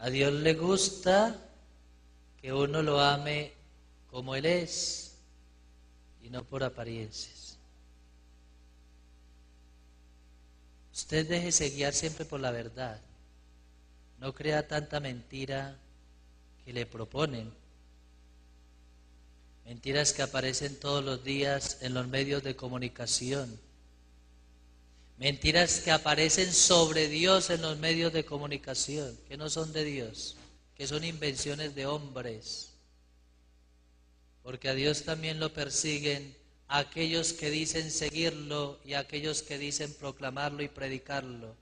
A Dios le gusta que uno lo ame como Él es y no por apariencias. Usted déjese guiar siempre por la verdad. No crea tanta mentira que le proponen. Mentiras que aparecen todos los días en los medios de comunicación. Mentiras que aparecen sobre Dios en los medios de comunicación, que no son de Dios, que son invenciones de hombres. Porque a Dios también lo persiguen aquellos que dicen seguirlo y aquellos que dicen proclamarlo y predicarlo.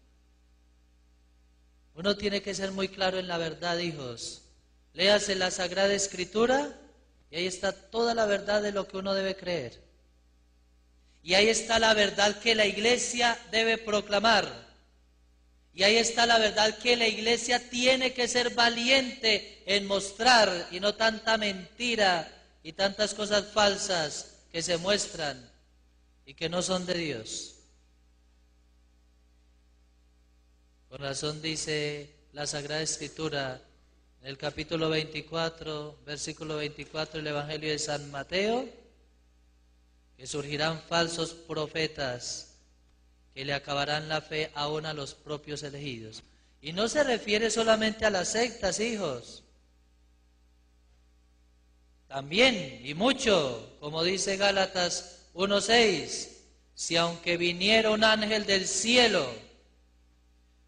Uno tiene que ser muy claro en la verdad, hijos. Léase la Sagrada Escritura y ahí está toda la verdad de lo que uno debe creer. Y ahí está la verdad que la iglesia debe proclamar. Y ahí está la verdad que la iglesia tiene que ser valiente en mostrar y no tanta mentira y tantas cosas falsas que se muestran y que no son de Dios. Con razón dice la Sagrada Escritura en el capítulo 24, versículo 24 del Evangelio de San Mateo, que surgirán falsos profetas que le acabarán la fe aún a los propios elegidos. Y no se refiere solamente a las sectas, hijos. También, y mucho, como dice Gálatas 1:6, si aunque viniera un ángel del cielo,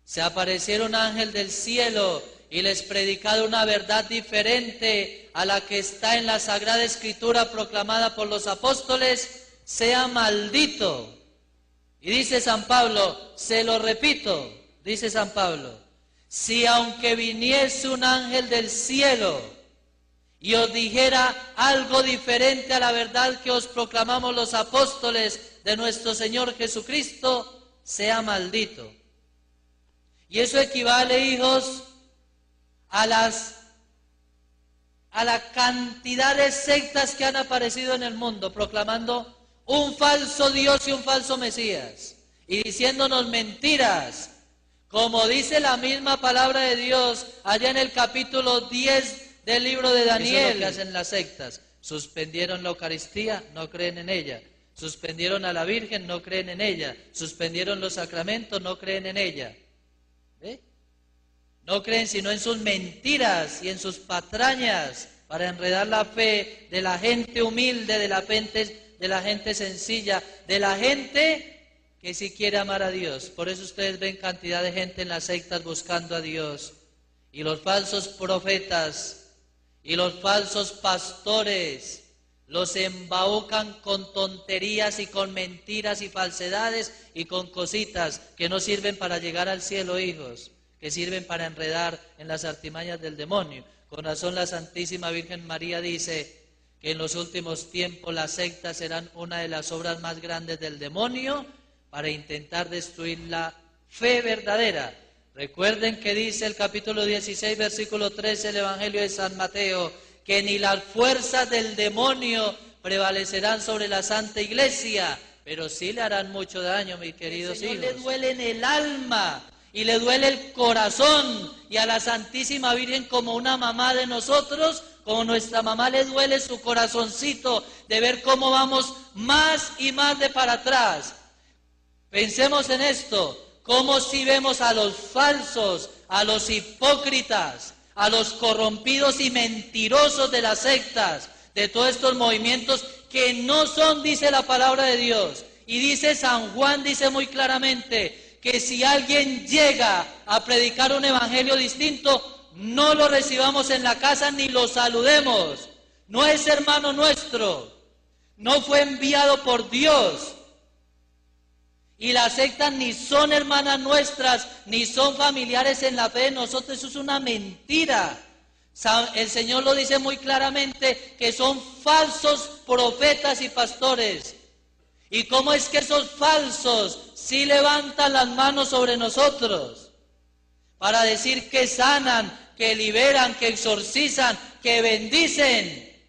se apareciera un ángel del cielo y les predicara una verdad diferente a la que está en la Sagrada Escritura proclamada por los apóstoles, sea maldito. Y dice San Pablo, se lo repito, dice San Pablo, si aunque viniese un ángel del cielo y os dijera algo diferente a la verdad que os proclamamos los apóstoles de nuestro Señor Jesucristo, sea maldito. Y eso equivale, hijos, a la cantidad de sectas que han aparecido en el mundo proclamando un falso Dios y un falso Mesías y diciéndonos mentiras, como dice la misma palabra de Dios allá en el capítulo 10 del libro de Daniel. Eso es lo que hacen las sectas. Suspendieron la Eucaristía, no creen en ella. Suspendieron a la Virgen, no creen en ella. Suspendieron los sacramentos, no creen en ella. ¿Ve? No creen sino en sus mentiras y en sus patrañas para enredar la fe de la gente humilde, de la gente sencilla, de la gente que sí quiere amar a Dios. Por eso ustedes ven cantidad de gente en las sectas buscando a Dios. Y los falsos profetas y los falsos pastores los embaucan con tonterías y con mentiras y falsedades y con cositas que no sirven para llegar al cielo, hijos, que sirven para enredar en las artimañas del demonio. Con razón la Santísima Virgen María dice que en los últimos tiempos las sectas serán una de las obras más grandes del demonio para intentar destruir la fe verdadera. Recuerden que dice el capítulo 16, versículo 13 del Evangelio de San Mateo, que ni las fuerzas del demonio prevalecerán sobre la Santa Iglesia, pero sí le harán mucho daño, mis queridos hijos. Le duele en el alma y le duele el corazón, y a la Santísima Virgen, como una mamá de nosotros, como nuestra mamá, le duele su corazoncito de ver cómo vamos más y más de para atrás. Pensemos en esto, cómo si vemos a los falsos, a los hipócritas, a los corrompidos y mentirosos de las sectas, de todos estos movimientos que no son, dice la palabra de Dios. Y dice San Juan, dice muy claramente, que si alguien llega a predicar un evangelio distinto, no lo recibamos en la casa ni lo saludemos. No es hermano nuestro, no fue enviado por Dios. Y las sectas ni son hermanas nuestras, ni son familiares en la fe de nosotros. Eso es una mentira. El Señor lo dice muy claramente, que son falsos profetas y pastores. ¿Y cómo es que esos falsos sí levantan las manos sobre nosotros para decir que sanan, que liberan, que exorcizan, que bendicen?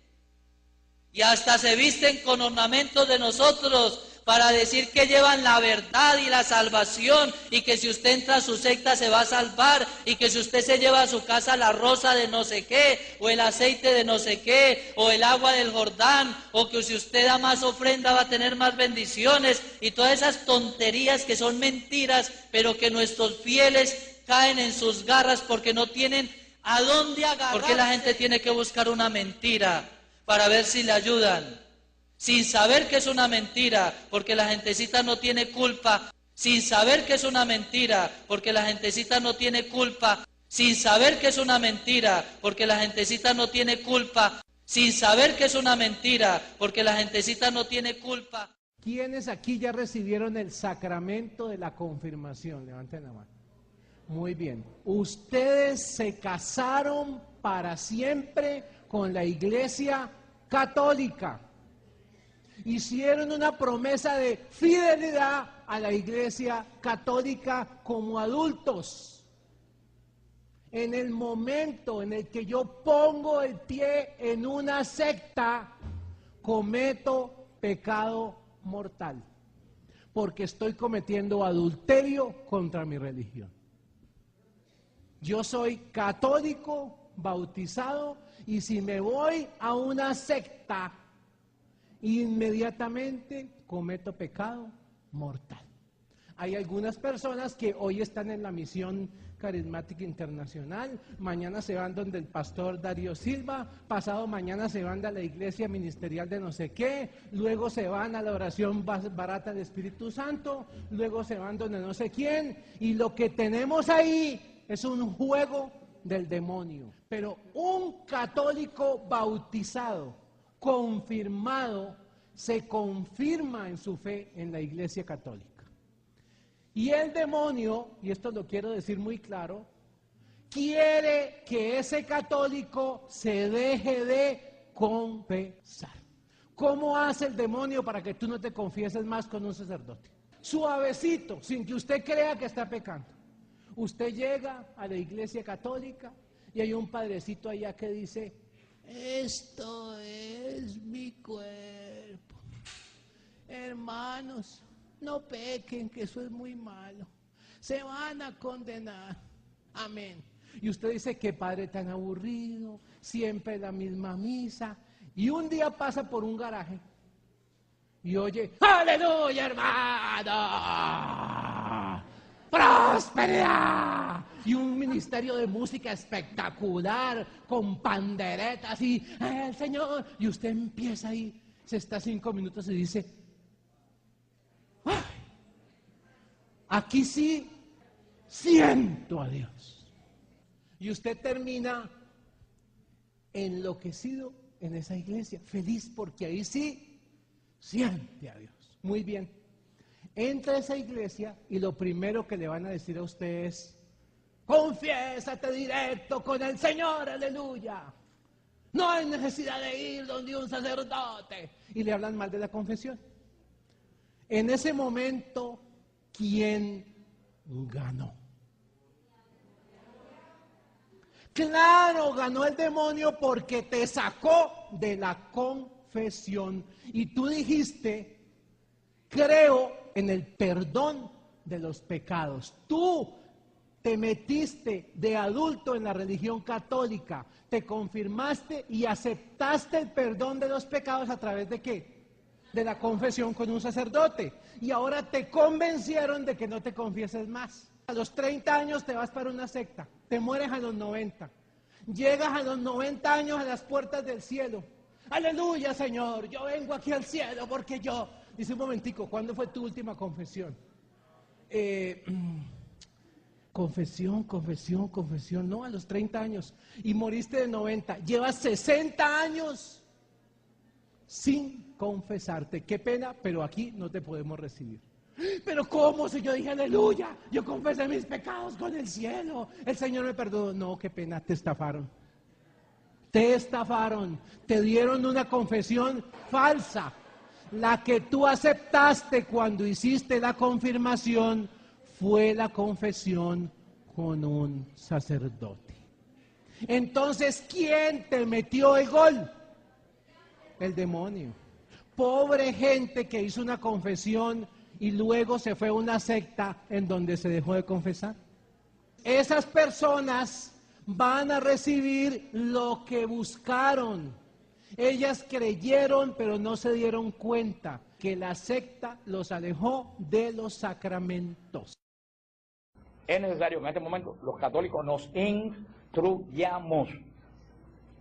Y hasta se visten con ornamentos de nosotros para decir que llevan la verdad y la salvación y que si usted entra a su secta se va a salvar y que si usted se lleva a su casa la rosa de no sé qué o el aceite de no sé qué o el agua del Jordán o que si usted da más ofrenda va a tener más bendiciones y todas esas tonterías que son mentiras, pero que nuestros fieles caen en sus garras porque no tienen a dónde agarrarse. Porque la gente tiene que buscar una mentira para ver si le ayudan, sin saber que es una mentira, porque la gentecita no tiene culpa, sin saber que es una mentira, porque la gentecita no tiene culpa, sin saber que es una mentira, porque la gentecita no tiene culpa, sin saber que es una mentira, porque la gentecita no tiene culpa. ¿Quiénes aquí ya recibieron el sacramento de la confirmación? Levanten la mano. Muy bien. Ustedes se casaron para siempre con la Iglesia Católica. Hicieron una promesa de fidelidad a la Iglesia Católica como adultos. En el momento en el que yo pongo el pie en una secta, cometo pecado mortal, porque estoy cometiendo adulterio contra mi religión. Yo soy católico, bautizado, y si me voy a una secta, inmediatamente cometo pecado mortal. Hay algunas personas que hoy están en la misión carismática internacional, mañana se van donde el pastor Darío Silva, pasado mañana se van a la iglesia ministerial de no sé qué, luego se van a la oración barata del Espíritu Santo, luego se van donde no sé quién, y lo que tenemos ahí es un juego del demonio. Pero un católico bautizado, confirmado, se confirma en su fe en la Iglesia Católica. Y el demonio, y esto lo quiero decir muy claro, quiere que ese católico se deje de confesar. ¿Cómo hace el demonio para que tú no te confieses más con un sacerdote? Suavecito, sin que usted crea que está pecando. Usted llega a la Iglesia Católica y hay un padrecito allá que dice: esto es mi cuerpo. Hermanos, no pequen, que eso es muy malo. Se van a condenar. Amén. Y usted dice: qué padre tan aburrido, siempre la misma misa. Y un día pasa por un garaje y oye: ¡aleluya, hermano! ¡Prosperidad! Y un ministerio de música espectacular, con panderetas y el Señor. Y usted empieza ahí, se está 5 minutos y dice: ¡ay! Aquí sí siento a Dios. Y usted termina enloquecido en esa iglesia, feliz porque ahí sí siente a Dios. Muy bien. Entra a esa iglesia y lo primero que le van a decir a usted es: confiésate directo con el Señor, aleluya. No hay necesidad de ir donde un sacerdote. Y le hablan mal de la confesión. En ese momento, ¿quién ganó? Claro, ganó el demonio porque te sacó de la confesión. Y tú dijiste: creo en el perdón de los pecados. Tú te metiste de adulto en la religión católica, te confirmaste y aceptaste el perdón de los pecados a través de ¿qué? De la confesión con un sacerdote. Y ahora te convencieron de que no te confieses más. A los 30 años te vas para una secta, te mueres a los 90. Llegas a los 90 años a las puertas del cielo. Aleluya, Señor, yo vengo aquí al cielo porque yo... Dice: un momentico, ¿cuándo fue tu última confesión? Confesión, no, a los 30 años. Y moriste de 90. Llevas 60 años sin confesarte. Qué pena, pero aquí no te podemos recibir. Pero ¿cómo? Si yo dije aleluya, yo confesé mis pecados con el cielo, el Señor me perdonó. No, qué pena, te estafaron. Te estafaron, te dieron una confesión falsa. La que tú aceptaste cuando hiciste la confirmación fue la confesión con un sacerdote. Entonces, ¿quién te metió el gol? El demonio. Pobre gente que hizo una confesión y luego se fue a una secta en donde se dejó de confesar. Esas personas van a recibir lo que buscaron. Ellas creyeron, pero no se dieron cuenta que la secta los alejó de los sacramentos. Es necesario que en este momento los católicos nos instruyamos.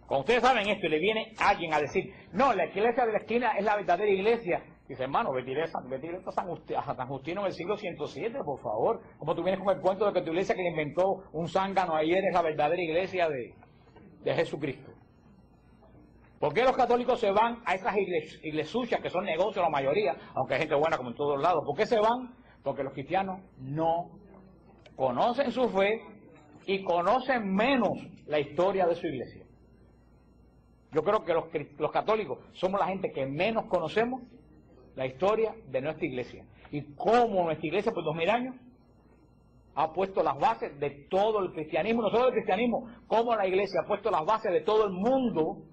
Cuando ustedes saben esto y le viene alguien a decir, no, la iglesia de la esquina es la verdadera iglesia, dice, hermano, vete a San Justino en el siglo 107, por favor. Como tú vienes con el cuento de que tu iglesia que inventó un zángano ayer es la verdadera iglesia de Jesucristo. ¿Por qué los católicos se van a esas iglesias que son negocios la mayoría, aunque hay gente buena como en todos lados? ¿Por qué se van? Porque los cristianos no conocen su fe y conocen menos la historia de su iglesia. Yo creo que los católicos somos la gente que menos conocemos la historia de nuestra iglesia. Y cómo nuestra iglesia por 2000 años ha puesto las bases de todo el cristianismo, no solo el cristianismo, cómo la iglesia ha puesto las bases de todo el mundo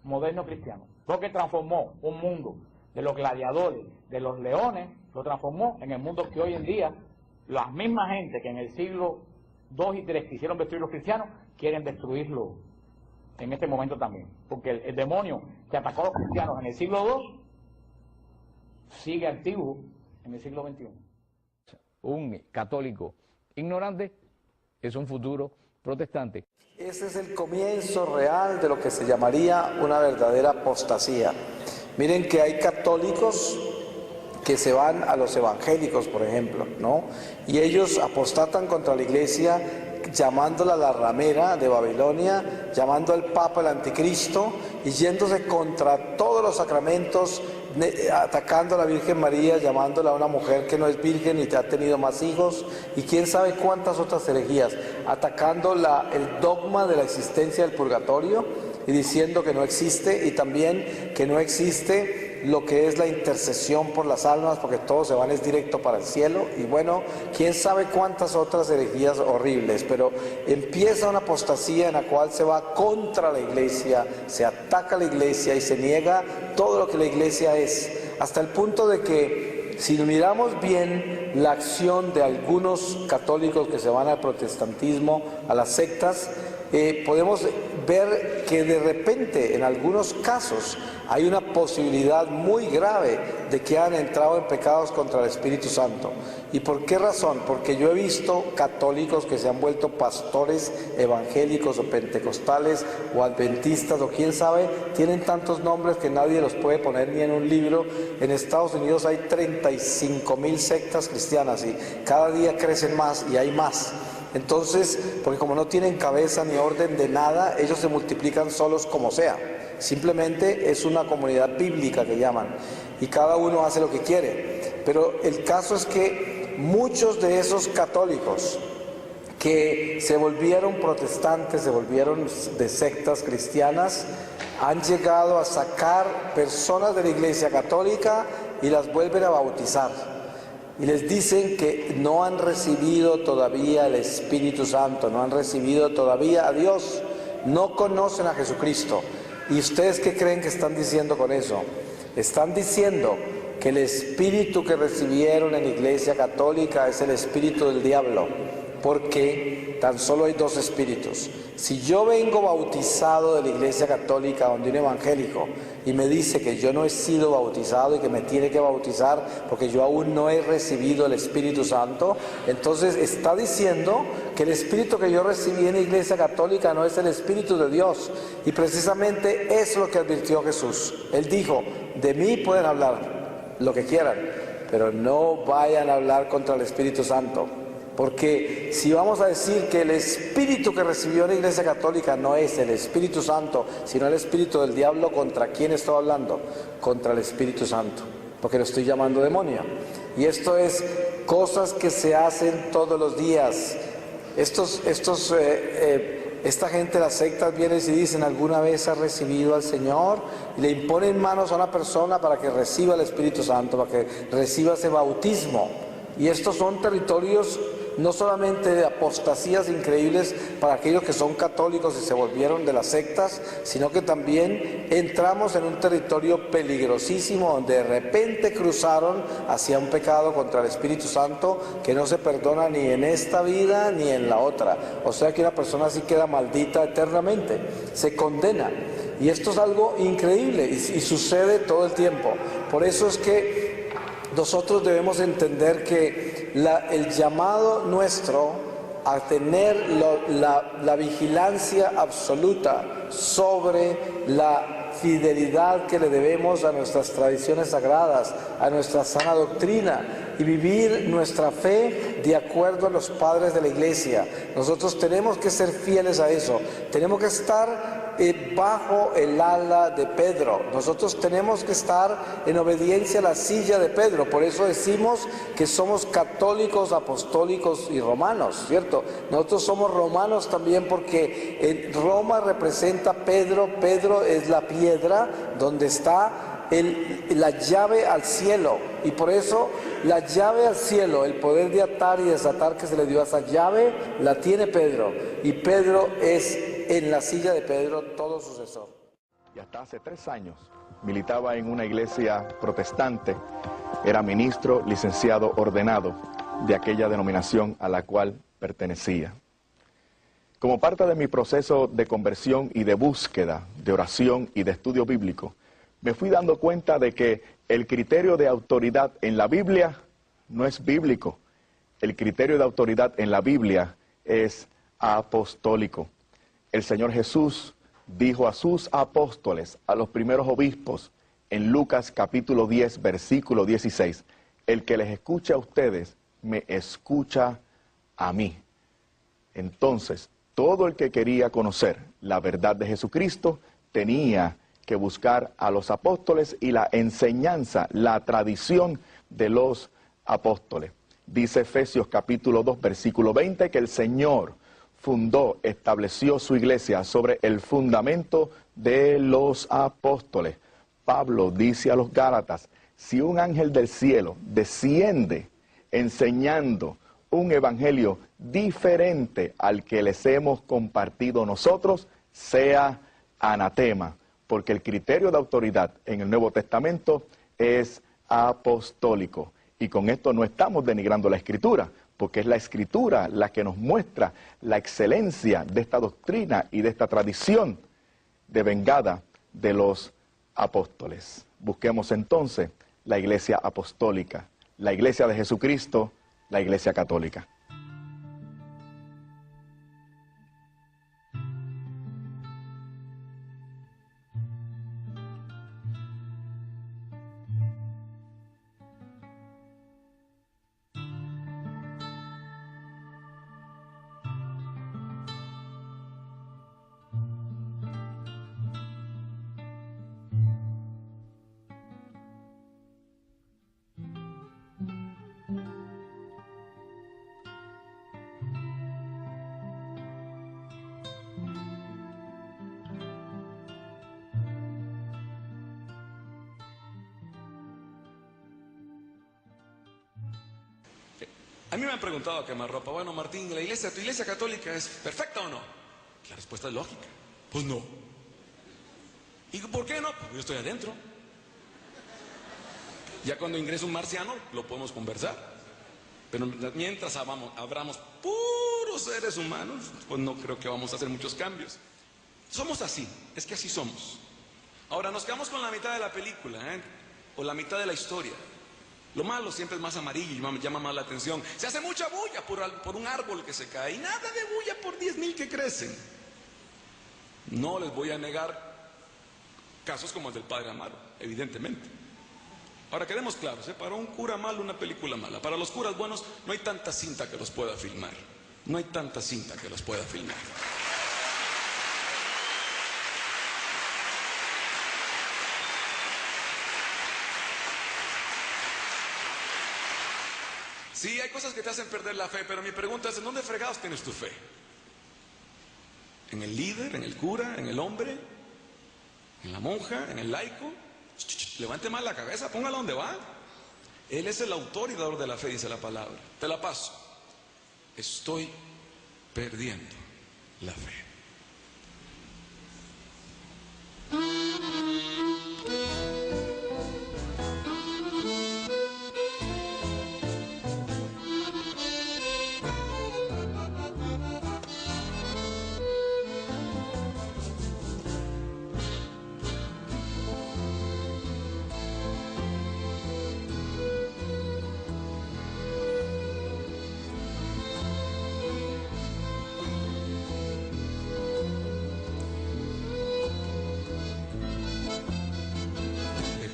moderno cristiano. Porque transformó un mundo de los gladiadores, de los leones, lo transformó en el mundo que hoy en día las mismas gente que en el siglo II y III quisieron destruir los cristianos, quieren destruirlo en este momento también. Porque el demonio que atacó a los cristianos en el siglo II sigue activo en el siglo XXI. Un católico ignorante es un futuro protestante. Ese es el comienzo real de lo que se llamaría una verdadera apostasía. Miren que hay católicos que se van a los evangélicos, por ejemplo, ¿no? Y ellos apostatan contra la iglesia, llamándola la ramera de Babilonia, llamando al Papa el anticristo y yéndose contra todos los sacramentos, atacando a la Virgen María, llamándola a una mujer que no es virgen y ha tenido más hijos, y quién sabe cuántas otras herejías, atacando el dogma de la existencia del purgatorio y diciendo que no existe, y también que no existe lo que es la intercesión por las almas, porque todos se van es directo para el cielo, y bueno, quién sabe cuántas otras herejías horribles. Pero empieza una apostasía en la cual se va contra la iglesia, se ataca a la iglesia y se niega todo lo que la iglesia es, hasta el punto de que si miramos bien la acción de algunos católicos que se van al protestantismo, a las sectas, podemos ver que de repente en algunos casos hay una posibilidad muy grave de que han entrado en pecados contra el Espíritu Santo. ¿Y por qué razón? Porque yo he visto católicos que se han vuelto pastores evangélicos o pentecostales o adventistas o quién sabe, tienen tantos nombres que nadie los puede poner ni en un libro. En Estados Unidos hay 35,000 sectas cristianas y cada día crecen más y hay más. Entonces, porque como no tienen cabeza ni orden de nada, ellos se multiplican solos como sea. Simplemente es una comunidad bíblica que llaman, y cada uno hace lo que quiere. Pero el caso es que muchos de esos católicos que se volvieron protestantes, se volvieron de sectas cristianas, han llegado a sacar personas de la Iglesia Católica y las vuelven a bautizar. Y les dicen que no han recibido todavía el Espíritu Santo, no han recibido todavía a Dios, no conocen a Jesucristo. ¿Y ustedes qué creen que están diciendo con eso? Están diciendo que el espíritu que recibieron en la Iglesia Católica es el espíritu del diablo, porque tan solo hay dos espíritus. Si yo vengo bautizado de la Iglesia Católica donde un evangélico y me dice que yo no he sido bautizado y que me tiene que bautizar porque yo aún no he recibido el Espíritu Santo, entonces está diciendo que el espíritu que yo recibí en la Iglesia Católica no es el Espíritu de Dios. Y precisamente eso es lo que advirtió Jesús. Él dijo, de mí pueden hablar lo que quieran, pero no vayan a hablar contra el Espíritu Santo. Porque si vamos a decir que el espíritu que recibió la Iglesia Católica no es el Espíritu Santo, sino el espíritu del diablo, ¿contra quién estoy hablando? Contra el Espíritu Santo, porque lo estoy llamando demonio. Y esto es cosas que se hacen todos los días. Esta gente de las sectas viene y dicen, ¿alguna vez ha recibido al Señor? Y le imponen manos a una persona para que reciba el Espíritu Santo, para que reciba ese bautismo. Y estos son territorios no solamente de apostasías increíbles para aquellos que son católicos y se volvieron de las sectas, sino que también entramos en un territorio peligrosísimo donde de repente cruzaron hacia un pecado contra el Espíritu Santo que no se perdona ni en esta vida ni en la otra. O sea que una persona así queda maldita eternamente, se condena. Y esto es algo increíble y sucede todo el tiempo. Por eso es que nosotros debemos entender que el llamado nuestro a tener la vigilancia absoluta sobre la fidelidad que le debemos a nuestras tradiciones sagradas, a nuestra sana doctrina y vivir nuestra fe de acuerdo a los padres de la iglesia. Nosotros tenemos que ser fieles a eso, tenemos que estar bajo el ala de Pedro. Nosotros tenemos que estar en obediencia a la silla de Pedro. Por eso decimos que somos católicos, apostólicos y romanos, ¿cierto? Nosotros somos romanos también porque en Roma representa Pedro. Pedro es la piedra donde está la llave al cielo, y por eso la llave al cielo, el poder de atar y desatar que se le dio a esa llave, la tiene Pedro, y Pedro es en la silla de Pedro todo sucesor. Y hasta hace 3 años militaba en una iglesia protestante, era ministro licenciado ordenado de aquella denominación a la cual pertenecía. Como parte de mi proceso de conversión y de búsqueda, de oración y de estudio bíblico, me fui dando cuenta de que el criterio de autoridad en la Biblia no es bíblico. El criterio de autoridad en la Biblia es apostólico. El Señor Jesús dijo a sus apóstoles, a los primeros obispos, en Lucas capítulo 10, versículo 16, el que les escucha a ustedes, me escucha a mí. Entonces, todo el que quería conocer la verdad de Jesucristo tenía que buscar a los apóstoles y la enseñanza, la tradición de los apóstoles. Dice Efesios capítulo 2, versículo 20, que el Señor estableció su iglesia sobre el fundamento de los apóstoles. Pablo dice a los Gálatas, si un ángel del cielo desciende enseñando un evangelio diferente al que les hemos compartido nosotros, sea anatema, porque el criterio de autoridad en el Nuevo Testamento es apostólico. Y con esto no estamos denigrando la Escritura, porque es la Escritura la que nos muestra la excelencia de esta doctrina y de esta tradición devengada de los apóstoles. Busquemos entonces la iglesia apostólica, la iglesia de Jesucristo, la iglesia católica. A mí me han preguntado a quemarropa, bueno, Martín, ¿tu iglesia católica es perfecta o no? La respuesta es lógica. Pues no. ¿Y por qué no? Pues yo estoy adentro. Ya cuando ingresa un marciano, lo podemos conversar. Pero mientras abramos puros seres humanos, pues no creo que vamos a hacer muchos cambios. Somos así, es que así somos. Ahora, nos quedamos con la mitad de la película, o la mitad de la historia. Lo malo siempre es más amarillo y llama más la atención. Se hace mucha bulla por un árbol que se cae y nada de bulla por 10,000 que crecen. No les voy a negar casos como el del padre Amaro, evidentemente. Ahora quedemos claros, para un cura malo una película mala. Para los curas buenos no hay tanta cinta que los pueda filmar. No hay tanta cinta que los pueda filmar. Sí, hay cosas que te hacen perder la fe, pero mi pregunta es, ¿en dónde fregados tienes tu fe? ¿En el líder, en el cura, en el hombre, en la monja, en el laico? Levante más la cabeza, póngala donde va. Él es el autor y dador de la fe, dice la palabra. Te la paso. estoy perdiendo la fe.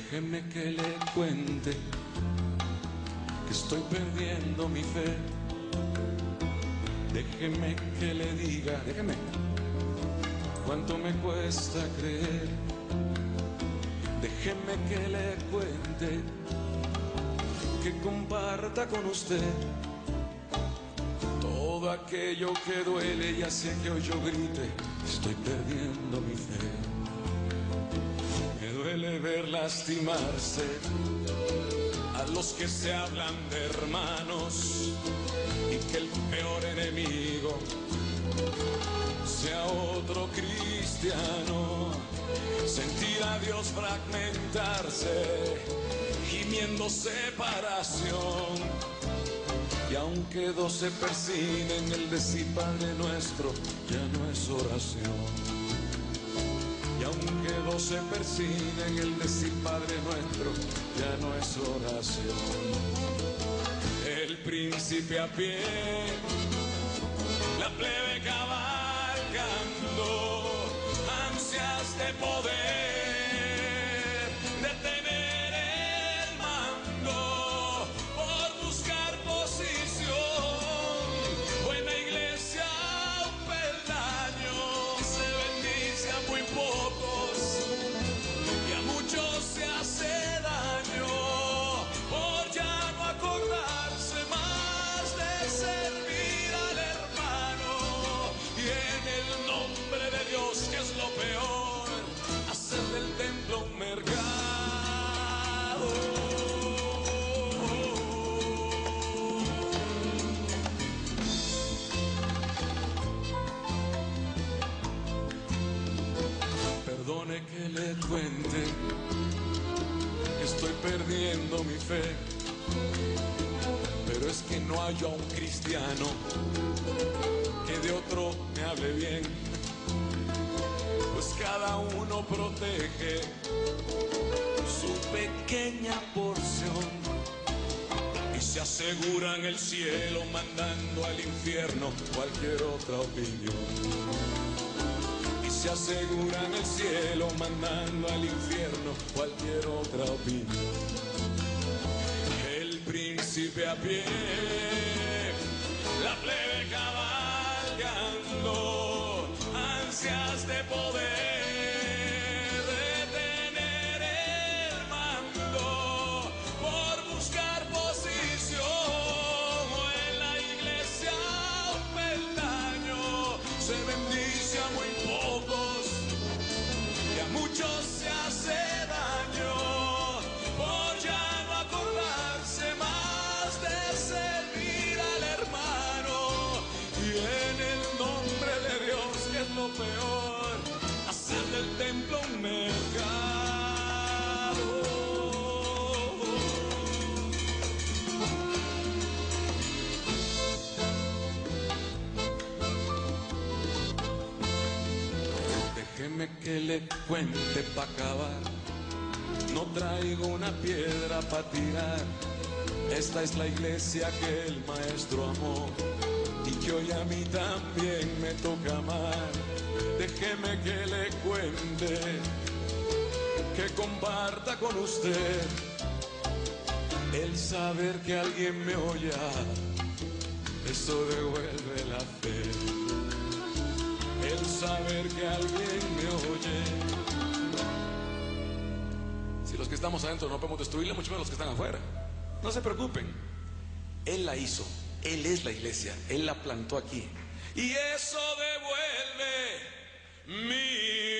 Déjeme que le cuente que estoy perdiendo mi fe. Déjeme que le diga, déjeme, cuánto me cuesta creer. Déjeme que le cuente, que comparta con usted todo aquello que duele y hace que hoy yo grite, estoy perdiendo mi fe. Me duele ver lastimarse a los que se hablan de hermanos y que el peor enemigo sea otro cristiano. Sentir a Dios fragmentarse, gimiendo separación. Y aunque dos se persinen, el decir Padre Nuestro ya no es oración. Y aunque dos se persinen, el decir Padre Nuestro ya no es oración. El príncipe a pie, la plebe cabalgando, ansias de poder, de tener el mando, por buscar posición. Buena iglesia, un peldaño, se bendice a muy pocos y a muchos se hace daño por ya no acordarse más de servir al hermano. Y en el nombre de Dios, que es lo peor, hacer del templo un mercado. Perdone que le cuente que estoy perdiendo mi fe, pero es que no hay a un cristiano que de otro me hable bien, pues cada uno protege su pequeña porción y se aseguran el cielo mandando al infierno cualquier otra opinión. Y se aseguran el cielo mandando al infierno cualquier otra opinión. El príncipe a pie, la plebe cabalgando, ansias de poder, de tener el mando, por buscar posición. En la iglesia un peldaño, se bendice a muy pocos y a muchos se hace daño por ya no acordarse más de servir al hermano. Y en el nombre de Dios, que es lo peor, hacer del templo un mercado. Déjeme que le cuente pa' acabar, no traigo una piedra pa' tirar. Esta es la iglesia que el maestro amó y que hoy a mí también me toca amar. Déjeme que le cuente, que comparta con usted el saber que alguien me oye, eso devuelve la fe. El saber que alguien me oye. Si los que estamos adentro no podemos destruirla, mucho menos los que están afuera. No se preocupen. Él la hizo. Él es la iglesia. Él la plantó aquí. Y eso devuelve mi